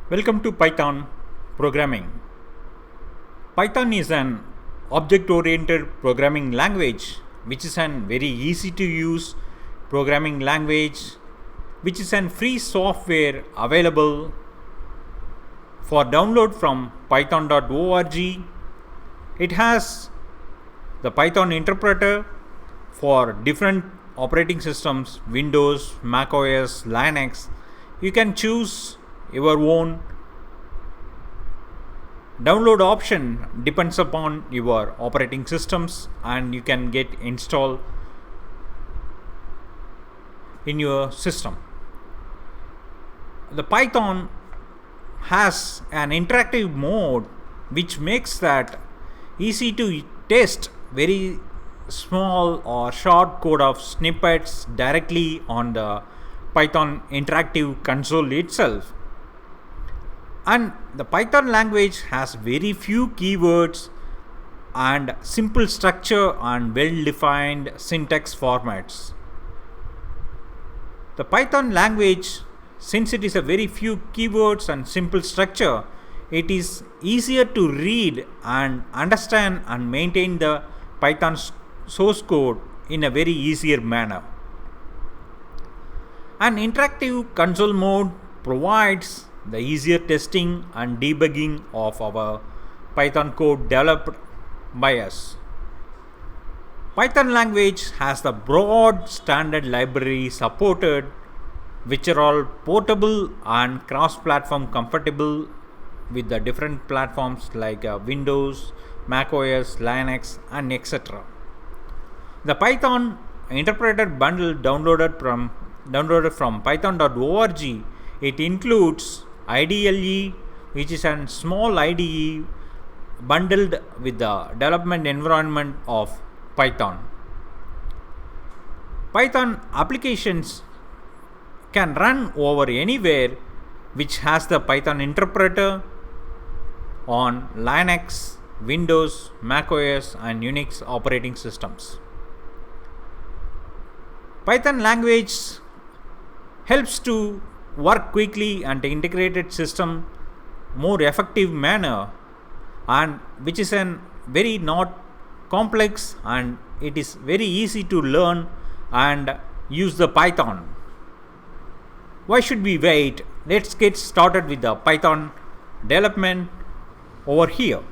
Welcome to Python programming. Python is an object-oriented programming language which is an very easy to use programming language which is an free software available for download from python.org. It has the Python interpreter for different operating systems, Windows, Mac OS, Linux. You can choose your own download option, depends upon your operating systems, and you can get installed in your system. The Python has an interactive mode which makes that easy to test very small or short code of snippets directly on the Python interactive console itself. And the Python language has very few keywords and simple structure and well-defined syntax formats. The Python language, since it is a very few keywords and simple structure, it is easier to read and understand and maintain the Python source code in a very easier manner. An interactive console mode provides the easier testing and debugging of our Python code developed by us. Python language has the broad standard library supported, which are all portable and cross-platform compatible with the different platforms like Windows, Mac OS, Linux, and etc. The Python interpreter bundle downloaded from python.org. It includes IDLE, which is a small IDE bundled with the development environment of Python. Python applications can run over anywhere which has the Python interpreter on Linux, Windows, Mac OS, and Unix operating systems. Python language helps to work quickly and integrated system more effective manner, and which is an very not complex, and it is very easy to learn and use the Python. Why should we wait? Let's get started with the Python development over here.